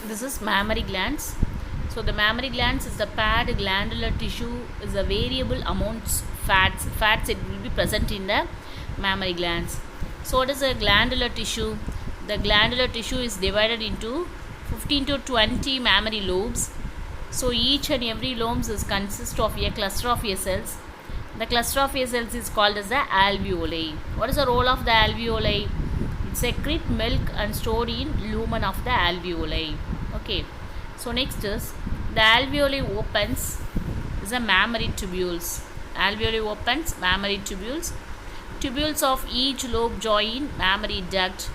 This is mammary glands. So the mammary glands is the paired glandular tissue, is a variable amounts fats it will be present in the mammary glands. So what is a glandular tissue? The glandular tissue is divided into 15 to 20 mammary lobes. So each and every lobes is consist of a cluster of ear cells. The cluster of ear cells is called as the alveoli. What is the role of the alveoli? It secrete milk and stored in lumen of the alveoli. Okay. So next is the alveoli opens is a mammary tubules. Alveoli opens mammary tubules. Tubules of each lobe join mammary duct,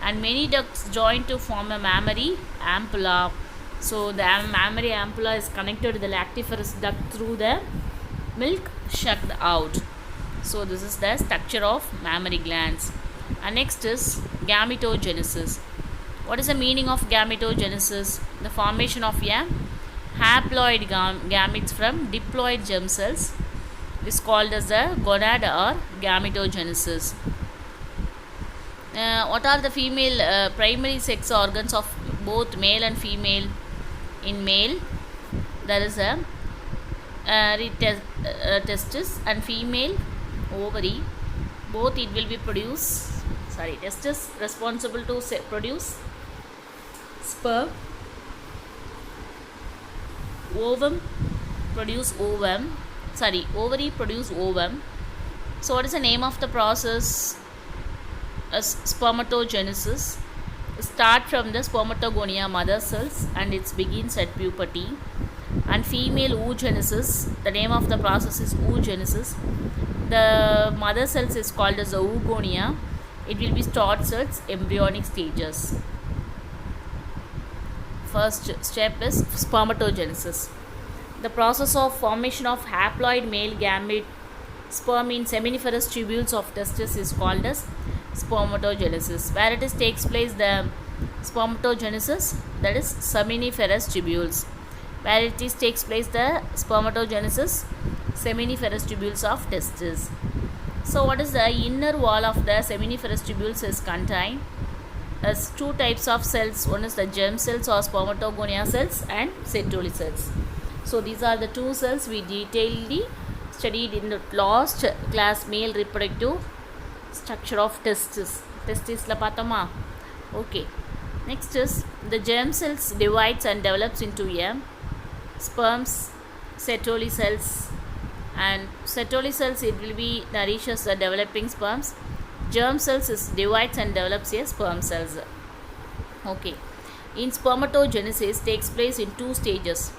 and many ducts join to form a mammary ampulla. So the mammary ampulla is connected to the lactiferous duct through the milk sucked out. So this is the structure of mammary glands. And next is gametogenesis. What is the meaning of gametogenesis? The formation of a haploid gametes from diploid germ cells is called as the gonad or gametogenesis. What are the female primary sex organs of both male and female? In male, there is a testis, and female ovary. Both it will be testis responsible to produce sperm, ovum produce ovum, ovary produce ovum. So what is the name of the process? Spermatogenesis. Start from the spermatogonia mother cells and it begins at puberty. And female oogenesis, the name of the process is oogenesis. The mother cells is called as the oogonia. It will be stored at embryonic stages. First step is spermatogenesis. The process of formation of haploid male gamete sperm in seminiferous tubules of testis is called as spermatogenesis. Where it is takes place, the spermatogenesis, that is seminiferous tubules. Where it is takes place, the spermatogenesis, seminiferous tubules of testis. So what is the inner wall of the seminiferous tubules is contained as two types of cells. One is the germ cells or spermatogonia cells and Sertoli cells. So these are the two cells we detailedly studied in the last class, male reproductive structure of testis. Testis la pathama. Okay. Next is the germ cells divides and develops into a sperms, Sertoli cells, and Sertoli cells it will be nourishes the developing sperms. Germ cells is divides and develops a sperm cells. Okay. In spermatogenesis takes place in two stages.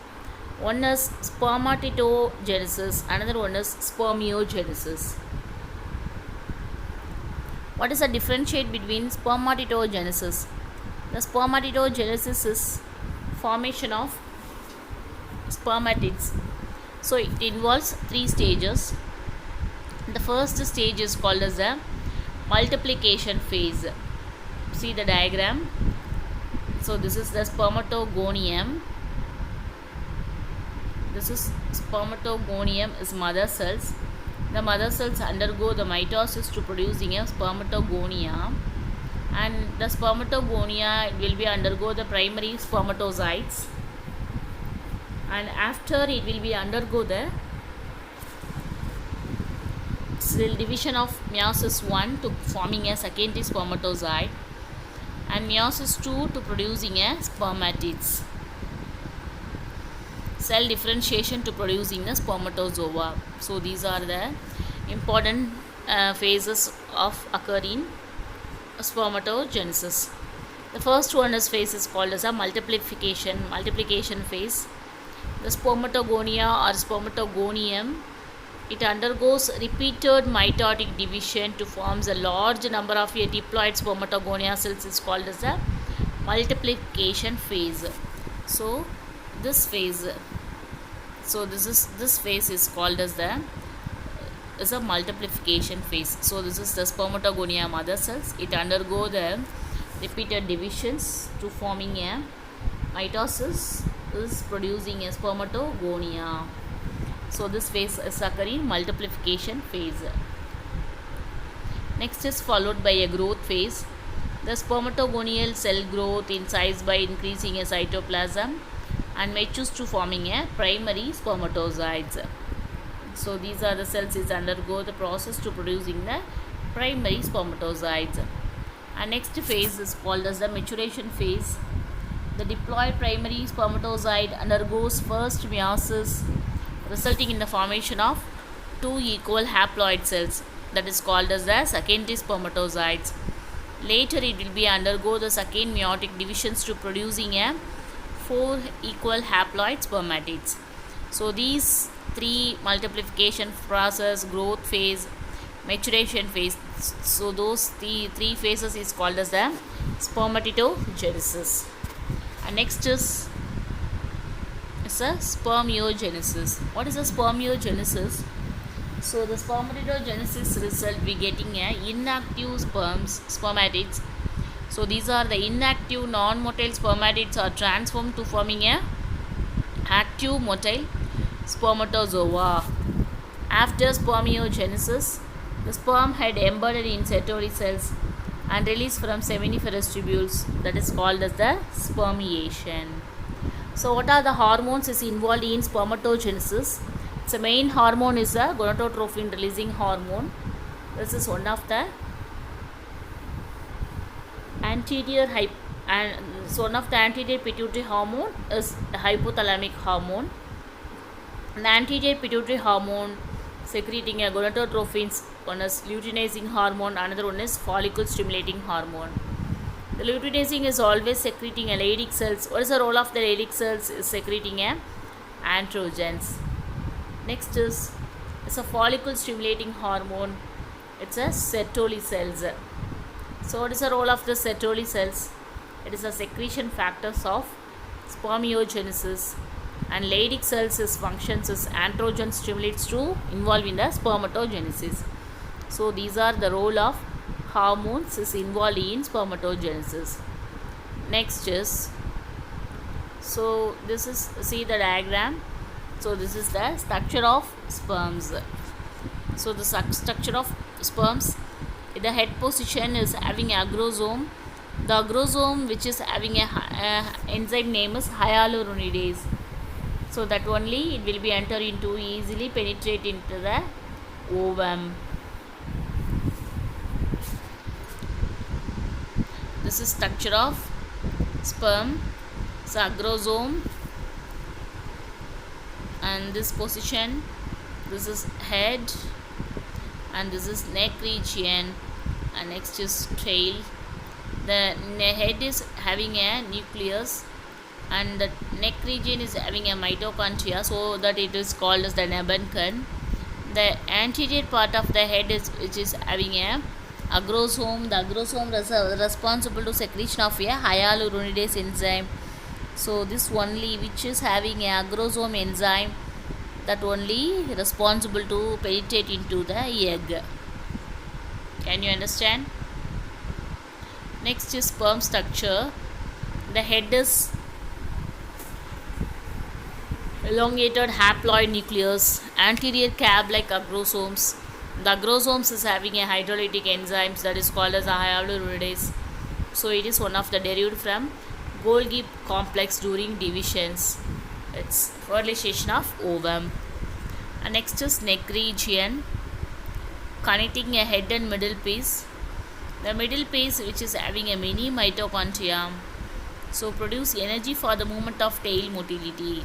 One is spermatogenesis, another one is spermiogenesis. What is the differentiate between spermatogenesis? The spermatogenesis is formation of spermatids. So it involves three stages. The first stage is called as the multiplication phase. See the diagram. So this is the spermatogonium. This is spermatogonium is mother cells. The mother cells undergo the mitosis to producing a spermatogonia, and the spermatogonia will be undergo the primary spermatocytes, and after it will be undergo the cell division of meiosis 1 to forming a secondary spermatozoid, and meiosis 2 to producing a spermatids. Cell differentiation to producing the spermatozoa. So these are the important phases of occurring spermatogenesis. The first one is phase is called as a multiplication phase. The spermatogonia or spermatogonium, it undergoes repeated mitotic division to forms a large number of a diploid spermatogonia cells is called as a multiplication phase. So this phase is called as a multiplication phase. So this is the spermatogonia mother cells. It undergo the repeated divisions to forming a mitosis is producing a spermatogonia. So this phase is occurring multiplication phase. Next is followed by a growth phase. The spermatogonial cell growth in size by increasing a cytoplasm and matures to forming a primary spermatozoids. So these are the cells is undergo the process to producing the primary spermatozoids. And next phase is called as the maturation phase. The diploid primary spermatozoid undergoes first meiosis, resulting in the formation of two equal haploid cells, that is called as the secondary spermatozoids. Later it will be undergo the second meiotic divisions to producing a four equal haploid spermatids. So these three multiplication process, growth phase, maturation phase, so those three phases is called as the spermatogenesis. And next is a spermiogenesis. What is a spermiogenesis? So the spermatogenesis result we getting a inactive spermatids. So these are the inactive non-motile spermatids are transformed to forming a active motile spermatozoa. After spermiogenesis, the sperm head embedded in Sertoli cells and released from seminiferous tubules, that is called as the spermiation. So what are the hormones is involved in spermatogenesis? The main hormone is the gonadotrophin releasing hormone. This is one of the anterior pituitary hormone is hypothalamic hormone. The anterior pituitary hormone secreting a gonadotrophins, one is luteinizing hormone, another one is follicle stimulating hormone. The luteinizing is always secreting a Leydig cells. What is the role of the Leydig cells? Is secreting a androgens. Next is a follicle stimulating hormone. It's a Sertoli cells. So what is the role of the Sertoli cells? It is a secretion factors of spermiogenesis, and Leydig cells is functions as androgen stimulates to involve in the spermatogenesis. So these are the role of hormones is involved in spermatogenesis. Next is, so this is, see the diagram. So this is the structure of sperms. So the structure of sperms, the head position is having agrosome. The agrosome which is having a enzyme name is hyaluronidase. So that only it will be enter into easily penetrate into the ovum. This is structure of sperm. So agrosome, and this position, this is head, and this is neck region, and next is tail. The head is having a nucleus, and the neck region is having a mitochondria, so that it is called as the Nebenken. The anterior part of the head is which is having a agrosome. The agrosome is responsible to secretion of a hyaluronidase enzyme. So this only which is having a agrosome enzyme, that only responsible to penetrate into the egg. Can you understand? Next is sperm structure. The head is elongated haploid nucleus, anterior cap like agrosomes. The agrosomes is having a hydrolytic enzymes that is called as a hyaluronidase. So it is one of the derived from Golgi complex during divisions. It's fertilization of ovum. And next is neck region, connecting a head and middle piece. The middle piece which is having a mini mitochondria, so produce energy for the movement of tail motility.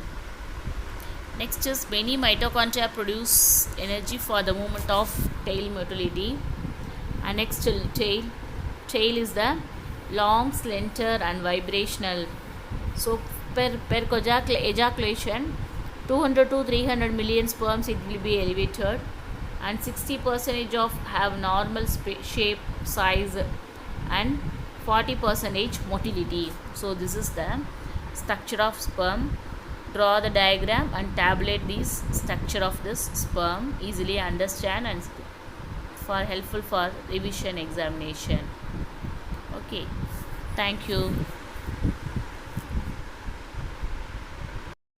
Next is many mitochondria produce energy for the movement of tail motility. And next tail. Tail is the long, slender and vibrational. So per ejaculation 200 to 300 million sperms it will be elevated, and 60% of have normal shape, size, and 40% motility. So this is the structure of sperm. Draw the diagram and tabulate this structure of this sperm. Easily understand and for helpful for revision examination. Okay, thank you.